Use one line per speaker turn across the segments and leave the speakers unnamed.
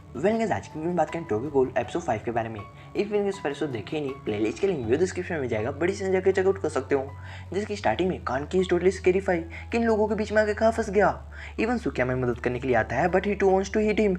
Guys आज की video में बात करें टोक्यो गहोल एपिसोड 5 के बारे में। इस वीडियो के एपिसोड देखे ही नहीं, प्लेलिस्ट के लिंक वीडियो डिस्क्रिप्शन में मिल जाएगा, बड़ी सी जगह चेकआउट कर सकते हो। जिसकी स्टार्टिंग में कान की टोटली स्केरिफाई कि इन लोगों के बीच में आके कहाँ फंस गया। इवन सुकियामा में मदद करने के लिए आता है but he too wants to hit him.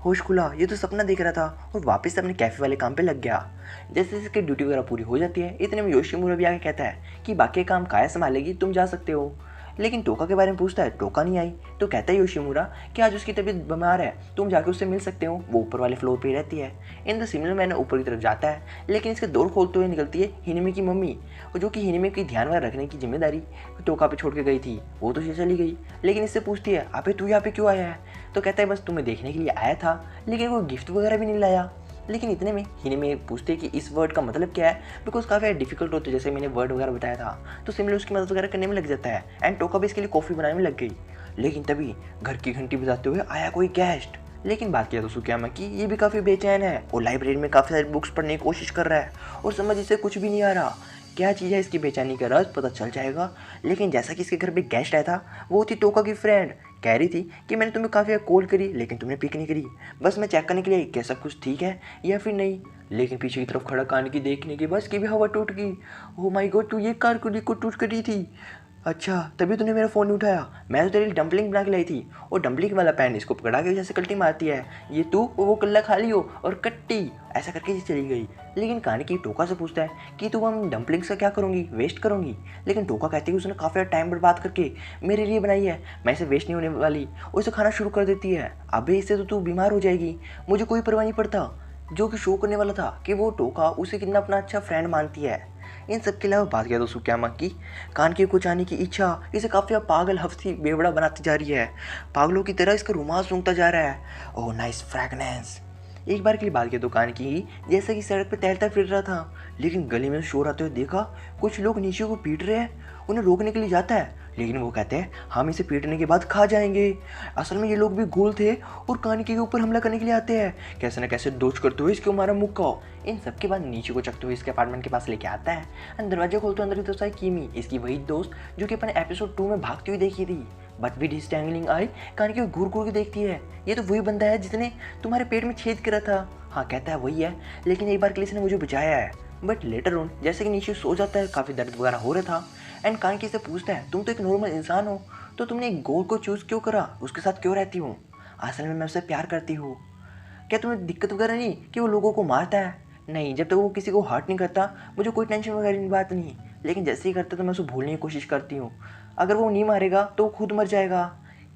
होश खुला, ये तो सपना देख रहा था और वापस अपने कैफे वाले काम पे लग गया। जैसे इसकी ड्यूटी वगैरह पूरी हो जाती है, इतने में योशिमुरा भी आके कहता है कि बाकी काम काया संभालेगी, तुम जा सकते हो। लेकिन टोका के बारे में पूछता है, टोका नहीं आई तो कहता है योशिमुरा कि आज उसकी तबीयत बीमार है, तुम जाके उससे मिल सकते हो, वो ऊपर वाले फ्लोर पे ही रहती है। इन द सिमिलर मैन ऊपर की तरफ जाता है, लेकिन इसके डोर खोलते हुए निकलती है हिनिमे की मम्मी, जो कि हिनिमे की ध्यान में रखने की जिम्मेदारी टोका पे छोड़ के गई थी। वो तो चली गई, लेकिन इससे पूछती है, अबे तू यहाँ पे क्यों आया है? तो कहता है बस तुम्हें देखने के लिए आया था, लेकिन कोई गिफ्ट वगैरह भी नहीं लाया। लेकिन इतने में हिनिमे पूछते हैं कि इस वर्ड का मतलब क्या है, बिकॉज काफ़ी डिफिकल्ट होता है, जैसे मैंने वर्ड वगैरह बताया था। तो सिमिलर उसकी मदद वगैरह करने में लग जाता है एंड टोका भी इसके लिए कॉफ़ी बनाने में लग गई। लेकिन तभी घर की घंटी बजाते हुए आया कोई गेस्ट। लेकिन बात किया तो सुकियामा की ये भी काफ़ी बेचैन है और लाइब्रेरी में काफ़ी सारी बुक्स पढ़ने की कोशिश कर रहा है और समझ इसे कुछ भी नहीं आ रहा क्या चीज़ है। इसकी बेचैनी का राज पता चल जाएगा। लेकिन जैसा कि इसके घर पे गेस्ट आया था, वो थी टोका की फ्रेंड। कह रही थी कि मैंने तुम्हें काफ़ी कॉल करी लेकिन तुमने पिक नहीं करी, बस मैं चेक करने के लिए क्या सब कुछ ठीक है या फिर नहीं। लेकिन पीछे की तरफ खड़ा कान की देखने के बस की भी हवा टूट गई। ओह माय गॉड, तू ये कार को टूट करी थी? अच्छा तभी तूने मेरा फ़ोन नहीं उठाया, मैं तो तेरे लिए डम्पलिंग बना के लाई थी और डम्पलिंग वाला पैन इसको पकड़ा के जैसे कल्टी मारती है, ये तू वो कल्ला खा लियो और कट्टी, ऐसा करके ये चली गई। लेकिन कान की टोका से पूछता है कि तू हम डम्पलिंग्स का क्या करूँगी, वेस्ट करूँगी? लेकिन टोका कहती है कि उसने काफ़ी टाइम बर्बाद करके मेरे लिए बनाई है, मैं इसे वेस्ट नहीं होने वाली, और इसे खाना शुरू कर देती है। अबे इससे तो तू बीमार हो जाएगी, मुझे कोई परवाह नहीं पड़ता। जो कि शो करने वाला था कि वो टोका उसे कितना अपना अच्छा फ्रेंड मानती है। इन सब के अलावा बात किया तो सुकियामा की कान की को जाने की इच्छा इसे काफ़ी पागल हफ्ती बेवड़ा बनाती जा रही है। पागलों की तरह इसका रुमाल सूंघता जा रहा है। Oh nice fragrance. एक बार के लिए बात किया तो कान की जैसा कि सड़क पर तैरता फिर रहा था, लेकिन गली में शोर आते हुए देखा कुछ लोग नीचे को पीट रहे हैं। उन्हें रोकने के लिए जाता है, लेकिन वो कहते हैं हम इसे पीटने के बाद खा जाएंगे। असल में ये लोग भी घोल थे और कानिकी के ऊपर हमला करने के लिए आते हैं, कैसे न कैसे दोच करते हुए इसके मारा मुक्का। इन सब के बाद नीचे को चकते हुए इसके अपार्टमेंट के पास लेके आता है एंड दरवाजा खोलते अंदर की तरफ कीमी, इसकी वही दोस्त जो कि अपने एपिसोड 2 में भागती हुई देखी थी। बट विद हिज टैंगलिंग आई कानिकी को घूर घूर के देखती है, ये तो वही बंदा है जिसने तुम्हारे पेट में छेद करा था। हाँ कहता है वही है, लेकिन एक बार के लिए इसने मुझे बचाया है। बट लेटर ऑन जैसे कि नीचे सो जाता है, काफ़ी दर्द वगैरह हो रहा था एंड कानकी से पूछता है तुम तो एक नॉर्मल इंसान हो, तो तुमने एक गोल को चूज़ क्यों करा, उसके साथ क्यों रहती हो? असल में मैं उससे प्यार करती हूँ। क्या तुम्हें दिक्कत वगैरह नहीं कि वो लोगों को मारता है? नहीं, जब तक वो किसी को हर्ट नहीं करता मुझे कोई टेंशन वगैरह की बात नहीं, लेकिन जैसे ही करता तो मैं उसे भूलने की कोशिश करती हूँ। अगर वो नहीं मारेगा तो वो खुद मर जाएगा।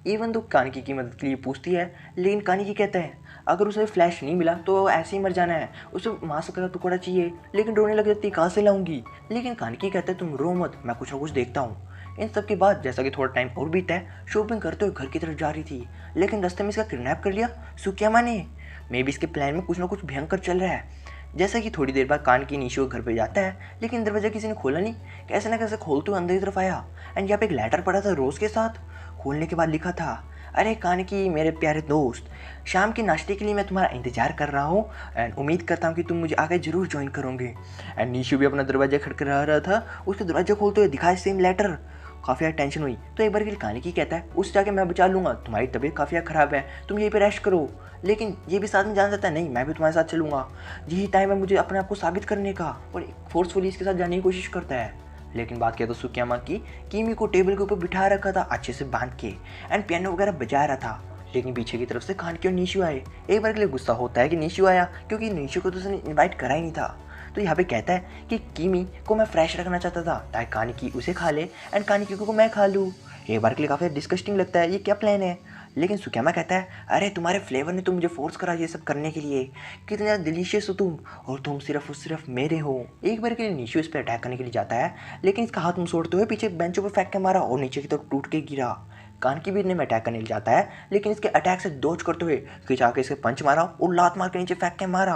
इवन तो कानिकी की मदद के लिए पूछती है, लेकिन कानिकी कहता है अगर उसे फ्लैश नहीं मिला तो ऐसे ही मर जाना है, उसे मांस का टुकड़ा चाहिए। लेकिन रोने लग जाती, कहाँ से लाऊंगी? लेकिन कानिकी कहता है तुम रो मत, मैं कुछ ना कुछ देखता हूँ। इन सब के बाद जैसा कि थोड़ा टाइम और बीता है, शॉपिंग करते हुए घर की तरफ जा रही थी, लेकिन रास्ते में इसका किडनैप कर लिया सुकियामा ने। मे बी इसके प्लान में कुछ ना कुछ भयंकर चल रहा है। जैसा कि थोड़ी देर बाद कान की नीशो घर पे जाता है, लेकिन दरवाजा किसी ने खोला नहीं, कैसे ना कैसे खोलते हुए अंदर की तरफ आया एंड यहाँ पे एक लेटर पड़ा था रोज़ के साथ। खोलने के बाद लिखा था, अरे कान की मेरे प्यारे दोस्त, शाम के नाश्ते के लिए मैं तुम्हारा इंतजार कर रहा हूँ एंड उम्मीद करता हूँ कि तुम मुझे आगे ज़रूर ज्वाइन करोगे। एंड नीशू भी अपना दरवाजा खटखटा रहा था, उसके दरवाजा खोलते हुए दिखाया सेम लेटर। काफ़ी ज़्यादा टेंशन हुई तो एक बार के लिए कानिकी कहता है उस जाके मैं बचा लूँगा, तुम्हारी तबीयत काफ़ी ज़्यादा ख़राब है, तुम यहीं पे रेस्ट करो। लेकिन ये भी साथ में जान जाता है, नहीं मैं भी तुम्हारे साथ चलूँगा, यही टाइम है मुझे अपने आप को साबित करने का, और फोर्सफुली इसके साथ जाने की कोशिश करता है। लेकिन बात किया तो सुकियामा की कीमी को टेबल के ऊपर बिठा रखा था अच्छे से बांध के एंड पियानो वगैरह बजा रहा था, लेकिन पीछे की तरफ से कानकी और नीशू आए। एक बार के लिए गुस्सा होता है कि नीशू आया, क्योंकि नीशू को तो उसने इन्वाइट करा ही नहीं था। तो यहाँ पे कहता है कि कीमी को मैं फ्रेश रखना चाहता था ताकि कानिकी उसे खा ले एंड कानिकी को मैं खा लूँ। एक बार के लिए काफ़ी डिस्कस्टिंग लगता है, ये क्या प्लान है? लेकिन सुकियामा कहता है अरे तुम्हारे फ्लेवर ने तो मुझे फोर्स करा ये सब करने के लिए, कितने ज़्यादा डिलीशियस हो तुम, और तुम सिर्फ मेरे हो। एक बार के लिए नीशू इस पर अटैक करने के लिए जाता है, लेकिन इसका हाथ मुँह छोड़ते हुए पीछे बेंचों पर फेंक के मारा और नीचे की तरफ टूट के गिरा। कानकी भी में अटैक करने जाता है, लेकिन इसके अटैक से डॉज करते हुए खिंचा के इसके पंच मारा और लात मार के नीचे फेंक के मारा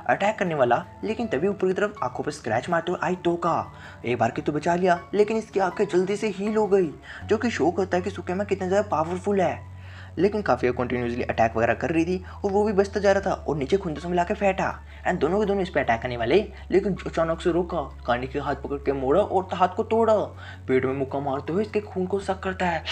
अटैक करने वाला। लेकिन तभी ऊपर की तरफ आंखों पर स्क्रैच मारते हुए आई टोका। एक बार की तो बचा लिया, लेकिन इसकी आंखें जल्दी से हील हो गई, जो कि शो करता है कि सुकियामा कितना ज़्यादा पावरफुल है। लेकिन काफ़ी कंटिन्यूसली अटैक वगैरह कर रही थी और वो भी बचता जा रहा था और नीचे खुंदे से मिला के फेंटा एंड दोनों के दोनों इस पर अटैक करने वाले, लेकिन अचानक से रोका, कानी के हाथ पकड़ के मोड़ा और हाथ को तोड़ा, पेट में मुक्का मारते हुए इसके खून को सक करता है।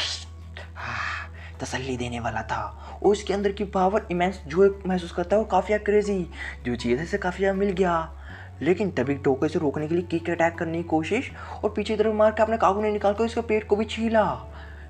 तसल्ली देने वाला था। और उसके अंदर की पावर इमेंस जो एक महसूस करता है और काफ़ी ज़्यादा क्रेजी जो चीज़ है से काफ़ी ज़्यादा मिल गया। लेकिन तभी टोको इसे रोकने के लिए किक अटैक करने की कोशिश और पीछे तरफ मार के अपने कागुने निकाल कर उसके पेट को भी छीला।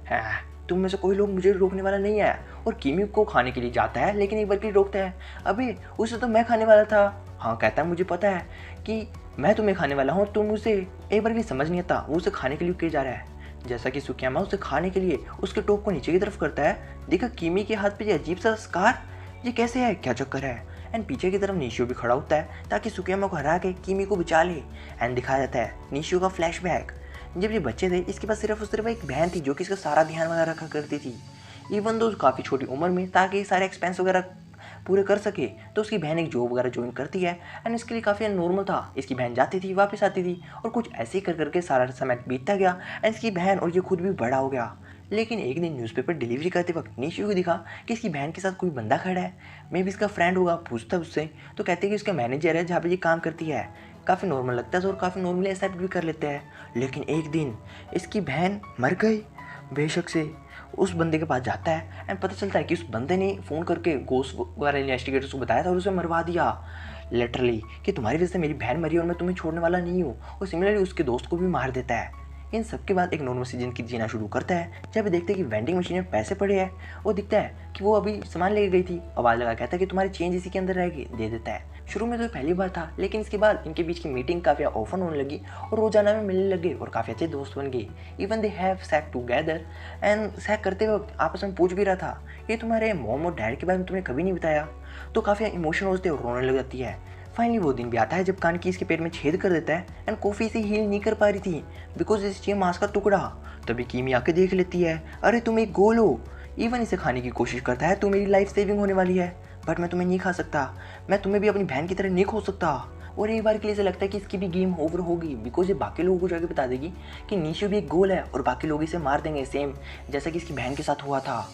है तुम में से कोई लोग मुझे रोकने वाला नहीं है। और किमी को खाने के लिए जाता है लेकिन एक बार के लिए रोकता है। अबे उसे तो मैं खाने वाला था। हाँ कहता है मुझे पता है कि मैं तुम्हें खाने वाला हूँ, तुम उसे एक बार के लिए समझ नहीं आता वो उसे खाने के लिए किया जा रहा है। जैसा कि सुकियामा उसे खाने के लिए उसके टोक को नीचे की तरफ करता है, देखा किमी के हाथ पे ये अजीब सा स्कार, ये कैसे है, क्या चक्कर है। एंड पीछे की तरफ निशियो भी खड़ा होता है ताकि सुकियामा को हरा के किमी को बचा ले। एंड दिखाया जाता है निशियो का फ्लैशबैक। जब ये बच्चे थे इसके पास सिर्फ एक बहन थी जो कि इसका सारा ध्यान वगैरह रखा करती थी। इवन दो काफ़ी छोटी उम्र में ताकि सारे एक्सपेंस वगैरह पूरे कर सके तो उसकी बहन एक जॉब वगैरह ज्वाइन करती है। एंड इसके लिए काफ़ी नॉर्मल था, इसकी बहन जाती थी वापस आती थी और कुछ ऐसे ही कर करके सारा समय बीतता गया। एंड इसकी बहन और ये खुद भी बड़ा हो गया। लेकिन एक दिन न्यूज़पेपर डिलीवरी करते वक्त निशियो को दिखा कि इसकी बहन के साथ कोई बंदा खड़ा है, मे भी इसका फ्रेंड होगा। पूछता है उससे तो कहते हैं कि उसका मैनेजर है जहाँ पे ये काम करती है। काफ़ी नॉर्मल लगता है और काफ़ी नॉर्मली एक्सेप्ट भी कर लेते हैं। लेकिन एक दिन इसकी बहन मर गई बेशक से। उस बंदे के पास जाता है एंड पता चलता है कि उस बंदे ने फ़ोन करके गोस्ट वगैरह इन्वेस्टिगेटर्स को बताया था और उसे मरवा दिया लिटरली कि तुम्हारी वजह से मेरी बहन मरी और मैं तुम्हें छोड़ने वाला नहीं हूँ। और सिमिलरली उसके दोस्त को भी मार देता है। इन सब के बाद एक नॉर्मल सीजन की जीना शुरू करता है जब देखते हैं कि वेंडिंग मशीन में पैसे पड़े हैं। वो दिखता है कि वो अभी सामान लेके गई थी, आवाज़ लगा कहता है कि तुम्हारी चेंज इसी के अंदर रहेगी, दे देता है। शुरू में तो पहली बार था लेकिन इसके बाद इनके बीच की मीटिंग काफ़ी ऑफन होने लगी और रोजाना में मिलने लगे और काफ़ी अच्छे दोस्त बन गए। Even they have sex together and sex करते वक्त आपस में पूछ भी रहा था ये तुम्हारे मॉम और डैड के बारे में तुमने कभी नहीं बताया, तो काफ़ी इमोशन होते और रोने लग जाती है। फाइनली वो दिन भी आता है जब कानकी इसके पेट में छेद कर देता है एंड कॉफ़ी इसे हील नहीं कर पा रही थी बिकॉज इस चाहिए मांस का टुकड़ा। तभी कीमी आके देख लेती है, अरे तुम एक गोल हो। इवन इसे खाने की कोशिश करता है, तो मेरी लाइफ सेविंग होने वाली है बट मैं तुम्हें नहीं खा सकता, मैं तुम्हें भी अपनी बहन की तरह नहीं खो सकता। और एक बार के लिए ऐसा लगता है कि इसकी भी गेम ओवर होगी बिकॉज ये बाकी लोगों को जाके बता देगी कि निशियो भी एक गोल है और बाकी लोग इसे मार देंगे सेम जैसा कि इसकी बहन के साथ हुआ था।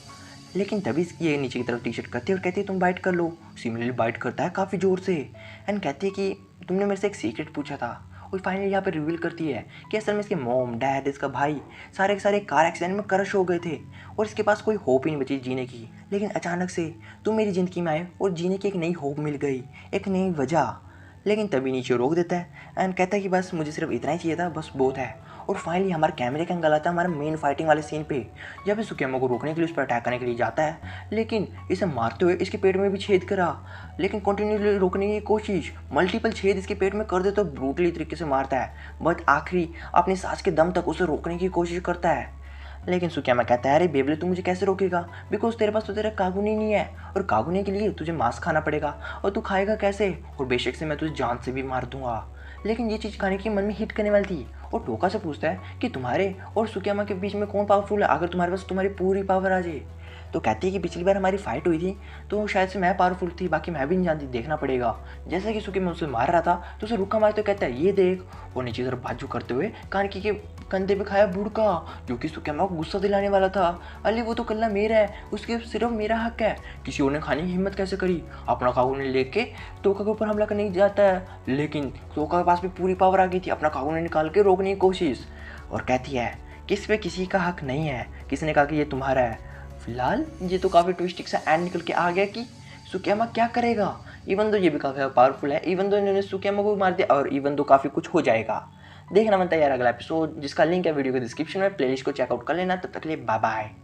लेकिन तभी ये नीचे की तरफ टी शर्ट करती है और कहती है तुम बाइट कर लो। सिमिलरली बाइट करता है काफ़ी ज़ोर से एंड कहती है कि तुमने मेरे से एक सीक्रेट पूछा था। और फाइनली यहाँ पे रिवील करती है कि असल में इसके मॉम डैड इसका भाई सारे के सारे कार एक्सीडेंट में क्रश हो गए थे और इसके पास कोई होप ही नहीं बची जीने की। लेकिन अचानक से तुम मेरी ज़िंदगी में आए और जीने की एक नई होप मिल गई, एक नई वजह। लेकिन तभी नीचे रोक देता है एंड कहता है कि बस मुझे सिर्फ इतना ही चाहिए था, बस बहुत है। और फाइनली हमारे कैमरे का एंगल आता है हमारा मेन फाइटिंग वाले सीन पे जब इस सुकियामा को रोकने के लिए उस पर अटैक करने के लिए जाता है लेकिन इसे मारते हुए इसके पेट में भी छेद करा। लेकिन कंटिन्यूसली रोकने की कोशिश, मल्टीपल छेद इसके पेट में कर दे तो ब्रूटली तरीके से मारता है बट आखिरी अपनी सांस के दम तक उसे रोकने की कोशिश करता है। लेकिन सुकियामा कहता है अरे बेबले तू मुझे कैसे रोकेगा बिकॉज तेरे पास तो तेरा कागुनी नहीं है और कागुनी के लिए तुझे मांस खाना पड़ेगा और तू खाएगा कैसे, और बेशक से मैं तुझे जान से भी मार दूंगा। लेकिन ये चीज़ खाने के मन में हिट करने वाली थी और टोका से पूछता है कि तुम्हारे और सुकियामा के बीच में कौन पावरफुल है, अगर तुम्हारे पास तुम्हारी पूरी पावर आ जाए। तो कहती है कि पिछली बार हमारी फाइट हुई थी तो शायद से मैं पावरफुल थी, बाकी मैं भी नहीं जानती, देखना पड़ेगा। जैसा कि सुकियामा उसे मार रहा था तो उसे रुका मारते तो कहता है ये देख, और नीचे तरफ बाजू करते हुए कानकी के कंधे पे खाया बुड़का जो कि सुकियामा को गुस्सा दिलाने वाला था। अरे वो तो कल्ला मेरा है, उसके सिर्फ मेरा हक है, किसी और ने खाने की हिम्मत कैसे करी। अपना कागुने लेके टोका के ऊपर हमला करने जाता है लेकिन टोका के पास भी पूरी पावर आ गई थी, अपना कागुने निकाल के रोकने की कोशिश और कहती है कि इस पे किसी का हक नहीं है। किसी ने कहा कि ये तुम्हारा है। फिलहाल ये तो काफ़ी ट्विस्टिक सा एंड निकल के आ गया कि सुकियामा क्या करेगा। इवन दो ये भी काफ़ी पावरफुल है, इवन दो इन्होंने सुकियामा को भी मार दिया और इवन दो काफ़ी कुछ हो जाएगा। देखना बनता है यार अगला एपिसोड जिसका लिंक है वीडियो के डिस्क्रिप्शन में, प्लेलिस्ट को चेकआउट कर लेना। तब तक के लिए बाय बाय।